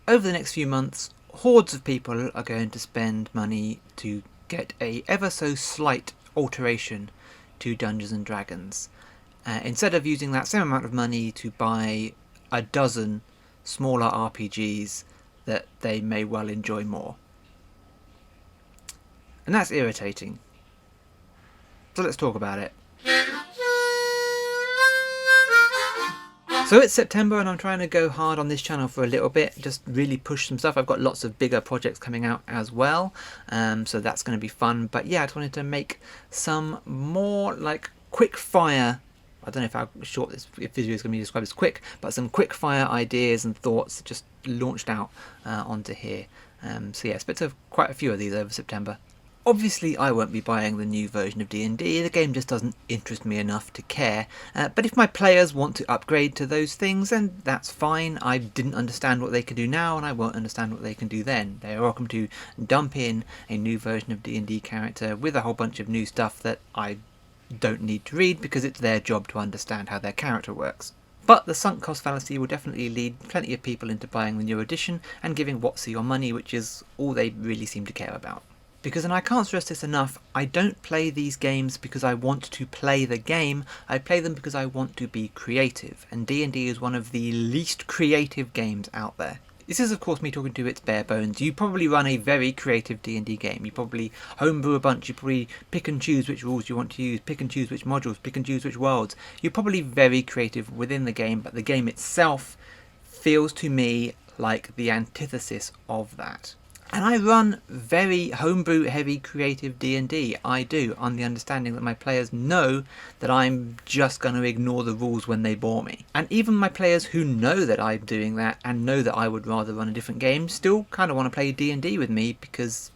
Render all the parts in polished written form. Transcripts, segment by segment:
over the next few months, hordes of people are going to spend money to get a ever so slight alteration to Dungeons and Dragons. Instead of using that same amount of money to buy a dozen smaller RPGs that they may well enjoy more. And that's irritating. So let's talk about it. So it's September and I'm trying to go hard on this channel for a little bit, just really push some stuff. I've got lots of bigger projects coming out as well, so that's going to be fun. But yeah, I just wanted to make some more like quick fire, I don't know how short this video is going to be described as quick, but some quick fire ideas and thoughts just launched out onto here. So yeah, expect to have quite a few of these over September. Obviously I won't be buying the new version of D&D, the game just doesn't interest me enough to care, but if my players want to upgrade to those things, then that's fine. I didn't understand what they can do now and I won't understand what they can do then. They're welcome to dump in a new version of D&D character with a whole bunch of new stuff that I don't need to read because it's their job to understand how their character works. But the sunk cost fallacy will definitely lead plenty of people into buying the new edition and giving WotC your money, which is all they really seem to care about. Because, and I can't stress this enough, I don't play these games because I want to play the game, I play them because I want to be creative, and D&D is one of the least creative games out there. This is of course me talking to its bare bones. You probably run a very creative D&D game, you probably homebrew a bunch, you probably pick and choose which rules you want to use, pick and choose which modules, pick and choose which worlds. You're probably very creative within the game, but the game itself feels to me like the antithesis of that. And I run very homebrew heavy creative D&D, I do, on the understanding that my players know that I'm just going to ignore the rules when they bore me. And even my players who know that I'm doing that and know that I would rather run a different game still kind of want to play D&D with me because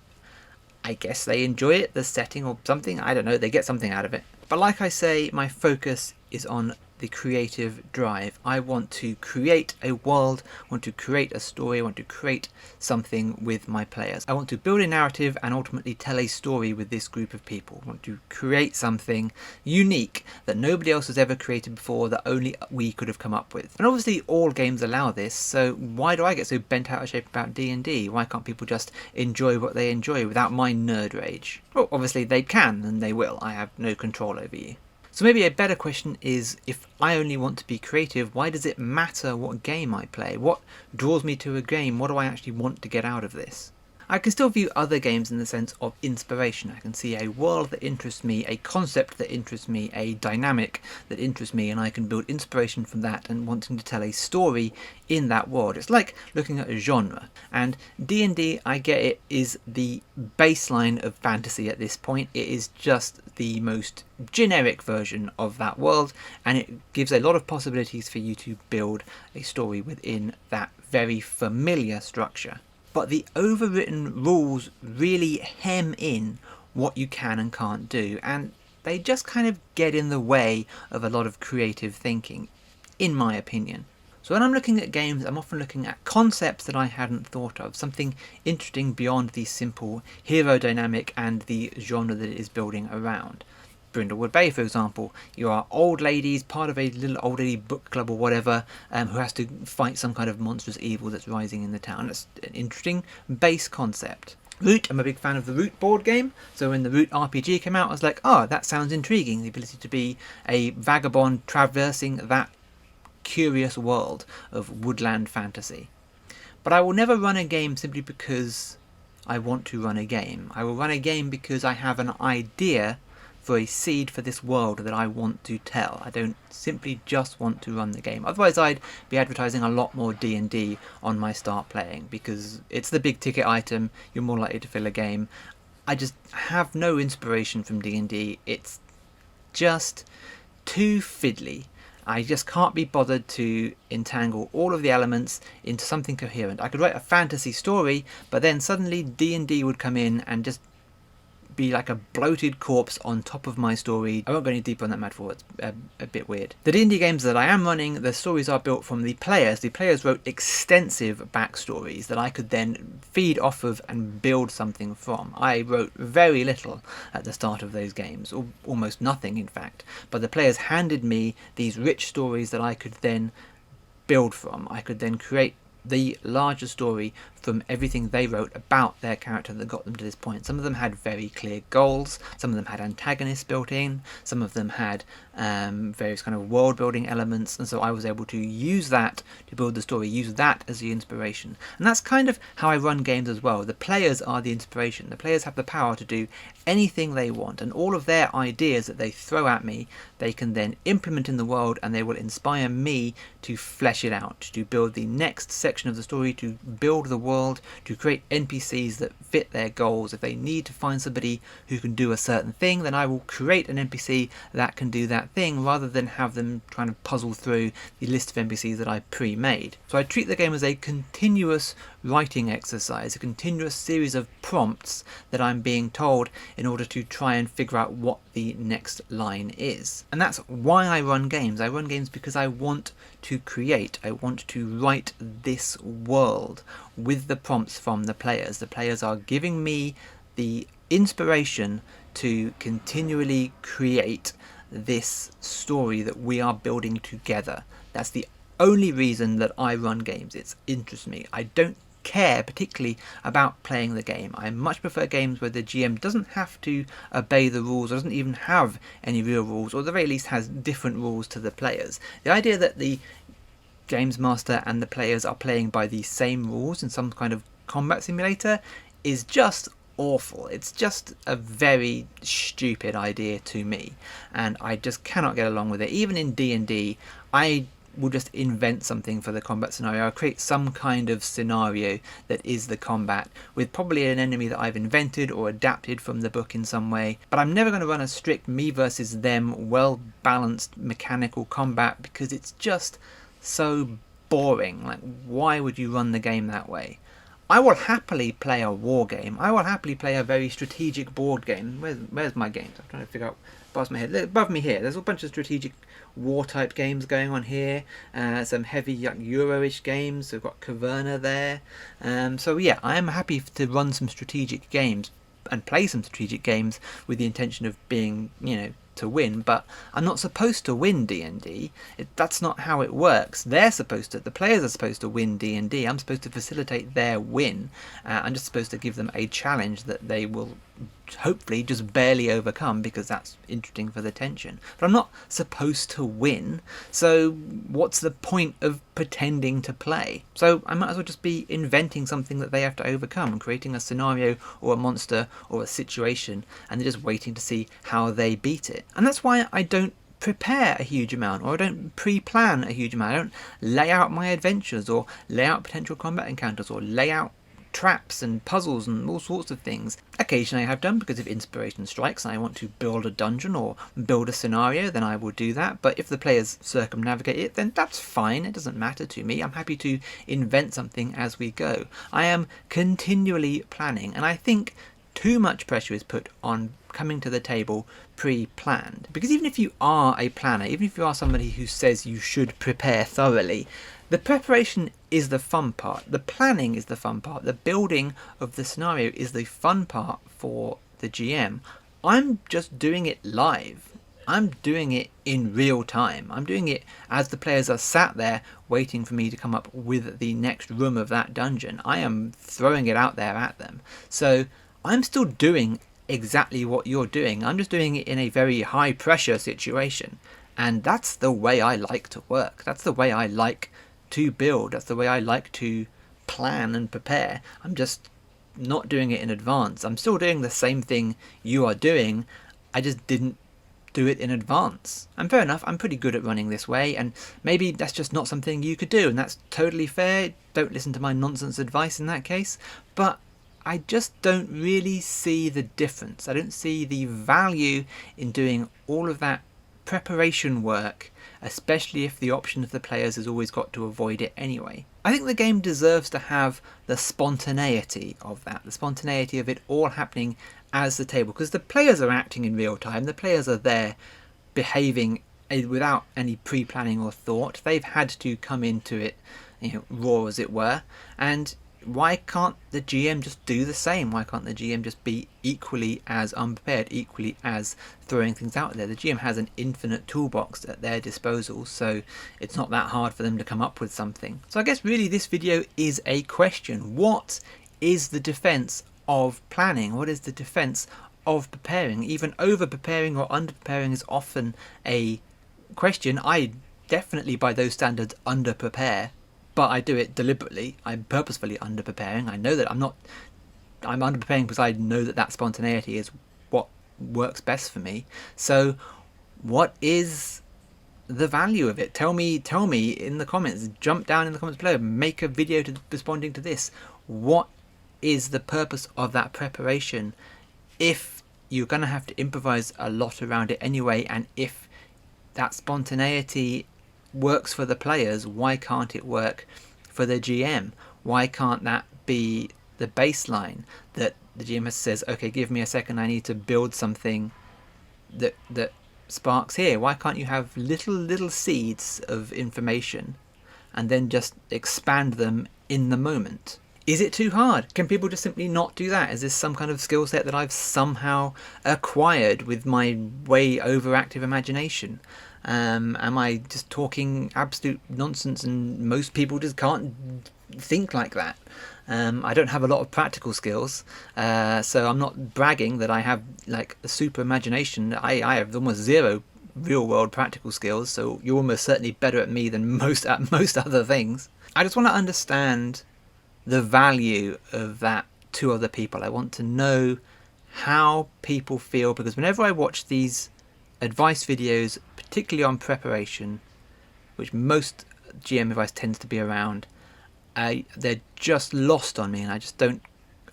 I guess they enjoy it, the setting or something, I don't know, they get something out of it. But like I say, my focus is on the creative drive. I want to create a world, I want to create a story, I want to create something with my players. I want to build a narrative and ultimately tell a story with this group of people. I want to create something unique that nobody else has ever created before, that only we could have come up with. And obviously all games allow this, so why do I get so bent out of shape about D&D? Why can't people just enjoy what they enjoy without my nerd rage? Well, obviously they can and they will. I have no control over you. So maybe a better question is, if I only want to be creative, why does it matter what game I play? What draws me to a game? What do I actually want to get out of this? I can still view other games in the sense of inspiration. I can see a world that interests me, a concept that interests me, a dynamic that interests me, and I can build inspiration from that and wanting to tell a story in that world. It's like looking at a genre. And D&D, I get it, is the baseline of fantasy at this point. It is just the most generic version of that world, and it gives a lot of possibilities for you to build a story within that very familiar structure. But the overwritten rules really hem in what you can and can't do, and they just kind of get in the way of a lot of creative thinking, in my opinion. So when I'm looking at games, I'm often looking at concepts that I hadn't thought of, something interesting beyond the simple hero dynamic and the genre that it is building around. Brindlewood Bay, for example, you are old ladies, part of a little old lady book club or whatever, who has to fight some kind of monstrous evil that's rising in the town. That's an interesting base concept. Root, I'm a big fan of the Root board game, so when the Root RPG came out I was like, oh, that sounds intriguing, the ability to be a vagabond traversing that curious world of woodland fantasy. But I will never run a game simply because I want to run a game. I will run a game because I have an idea for a seed for this world that I want to tell. I don't simply just want to run the game. Otherwise I'd be advertising a lot more D&D on my start playing, because it's the big ticket item, you're more likely to fill a game. I just have no inspiration from D&D. It's just too fiddly. I just can't be bothered to entangle all of the elements into something coherent. I could write a fantasy story, but then suddenly D&D would come in and just be like a bloated corpse on top of my story. I won't go any deeper on that metaphor, it's a bit weird. The D&D games that I am running, the stories are built from the players. The players wrote extensive backstories that I could then feed off of and build something from. I wrote very little at the start of those games, or almost nothing in fact, but the players handed me these rich stories that I could then build from. I could then create the larger story from everything they wrote about their character that got them to this point. Some of them had very clear goals, some of them had antagonists built in, some of them had various kind of world building elements, and so I was able to use that to build the story, use that as the inspiration. And that's kind of how I run games as well. The players are the inspiration. The players have the power to do anything they want, and all of their ideas that they throw at me, they can then implement in the world, and they will inspire me to flesh it out, to build the next section of the story, to build the world, to create NPCs that fit their goals. If they need to find somebody who can do a certain thing, then I will create an NPC that can do that thing, rather than have them trying to puzzle through the list of NPCs that I pre-made. So I treat the game as a continuous writing exercise, a continuous series of prompts that I'm being told in order to try and figure out what the next line is. And that's why I run games. I run games because I want to create, I want to write this world with the prompts from the players. The players are giving me the inspiration to continually create this story that we are building together. That's the only reason that I run games. It interests me. I don't care particularly about playing the game. I much prefer games where the GM doesn't have to obey the rules, or doesn't even have any real rules, or at the very least has different rules to the players. The idea that the games master and the players are playing by the same rules in some kind of combat simulator is just awful. It's just a very stupid idea to me, and I just cannot get along with it. Even in D&D, I will just invent something for the combat scenario. I'll create some kind of scenario that is the combat, with probably an enemy that I've invented or adapted from the book in some way. But I'm never going to run a strict me versus them, well-balanced mechanical combat, because it's just so boring. Like, why would you run the game that way? I will happily play a war game. I will happily play a very strategic board game. Where's my games? I'm trying to figure out past my head. Above me here, there's a bunch of strategic war type games going on here. Some heavy Euro-ish games. We've got Caverna there. So yeah, I am happy to run some strategic games and play some strategic games with the intention of being, to win, but I'm not supposed to win D&D. That's not how it works. The players are supposed to win D&D. I'm supposed to facilitate their win. I'm just supposed to give them a challenge that they will hopefully just barely overcome, because that's interesting for the tension. But I'm not supposed to win, so what's the point of pretending to play? So I might as well just be inventing something that they have to overcome, creating a scenario or a monster or a situation, and they're just waiting to see how they beat it. And that's why I don't prepare a huge amount, or I don't pre-plan a huge amount. I don't lay out my adventures, or lay out potential combat encounters, or lay out traps and puzzles and all sorts of things. Occasionally I have done, because if inspiration strikes and I want to build a dungeon or build a scenario, then I will do that. But if the players circumnavigate it, then that's fine. It doesn't matter to me. I'm happy to invent something as we go. I am continually planning, and I think too much pressure is put on coming to the table pre-planned. Because even if you are a planner, even if you are somebody who says you should prepare thoroughly, the preparation is the fun part. The planning is the fun part. The building of the scenario is the fun part for the GM. I'm just doing it live. I'm doing it in real time. I'm doing it as the players are sat there waiting for me to come up with the next room of that dungeon. I am throwing it out there at them. So I'm still doing exactly what you're doing. I'm just doing it in a very high pressure situation. And that's the way I like to work. That's the way I like to build. That's the way I like to plan and prepare. I'm just not doing it in advance. I'm still doing the same thing you are doing. I just didn't do it in advance. And fair enough, I'm pretty good at running this way, and maybe that's just not something you could do, and that's totally fair. Don't listen to my nonsense advice in that case. But I just don't really see the difference. I don't see the value in doing all of that preparation work, especially if the option of the players has always got to avoid it anyway. I think the game deserves to have the spontaneity of that, the spontaneity of it all happening as the table, because the players are acting in real time. The players are there behaving without any pre-planning or thought. They've had to come into it, raw as it were, and why can't the GM just do the same? Why can't the GM just be equally as unprepared, equally as throwing things out there? The GM has an infinite toolbox at their disposal, so it's not that hard for them to come up with something. So I guess really this video is a question. What is the defense of planning? What is the defense of preparing? Even over preparing or under preparing is often a question. I definitely, by those standards, under prepare, but I do it deliberately. I'm purposefully under preparing. I know that I'm under preparing because I know that spontaneity is what works best for me. So what is the value of it? Tell me in the comments. Jump down in the comments below, make a video responding to this. What is the purpose of that preparation if you're going to have to improvise a lot around it anyway, and if that spontaneity works for the players, why can't it work for the GM? Why can't that be the baseline that the GM says, okay, give me a second, I need to build something that sparks here? Why can't you have little seeds of information and then just expand them in the moment? Is it too hard? Can people just simply not do that? Is this some kind of skill set that I've somehow acquired with my way overactive imagination? Am I just talking absolute nonsense and most people just can't think like that? I don't have a lot of practical skills, so I'm not bragging that I have like a super imagination. I have almost zero real world practical skills, so you're almost certainly better at me than most other things. I just want to understand the value of that to other people. I want to know how people feel, because whenever I watch these advice videos, particularly on preparation, which most GM advice tends to be around, they're just lost on me, and I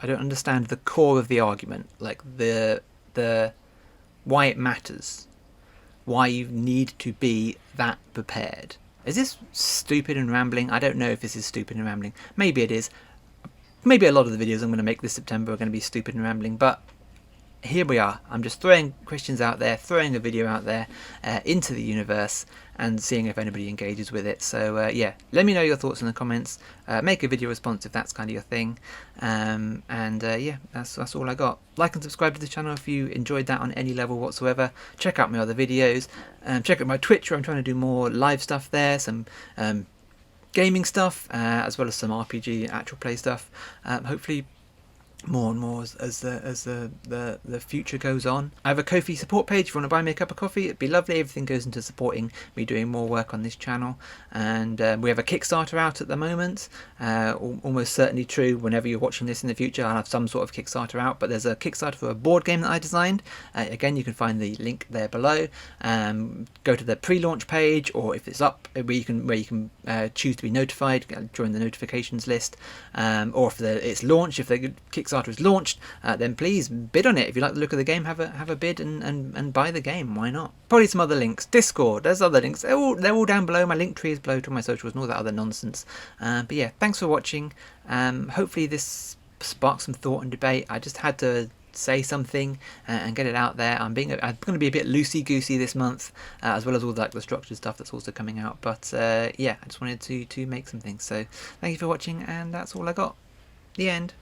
don't understand the core of the argument, like the why it matters, why you need to be that prepared. Is this stupid and rambling? I don't know if this is stupid and rambling. Maybe it is. Maybe a lot of the videos I'm going to make this September are going to be stupid and rambling, but here we are. I'm just throwing questions out there, throwing a video out there into the universe and seeing if anybody engages with it. So yeah, let me know your thoughts in the comments. Make a video response if that's kind of your thing. Yeah, that's all I got. Like and subscribe to the channel if you enjoyed that on any level whatsoever. Check out my other videos. Check out my Twitch, where I'm trying to do more live stuff there, some gaming stuff, as well as some RPG actual play stuff. Hopefully more and more as the future goes on. I have a Ko-fi support page if you want to buy me a cup of coffee. It'd be lovely. Everything goes into supporting me doing more work on this channel. And we have a Kickstarter out at the moment. Almost certainly true whenever you're watching this in the future, I'll have some sort of Kickstarter out, but there's a Kickstarter for a board game that I designed. Again, you can find the link there below. Go to the pre-launch page, or if it's up, where you can choose to be notified, join the notifications list, or if it's launched, if the Kickstarter is launched, then please bid on it. If you like the look of the game, have a bid and buy the game. Why not? Probably some other links. Discord, there's other links. They're all down below. My link tree is below to my socials and all that other nonsense. But yeah, thanks for watching. Hopefully this sparked some thought and debate. I just had to say something and get it out there. I'm going to be a bit loosey-goosey this month, as well as all the structured stuff that's also coming out. But yeah, I just wanted to make some things. So thank you for watching, and that's all I got. The end.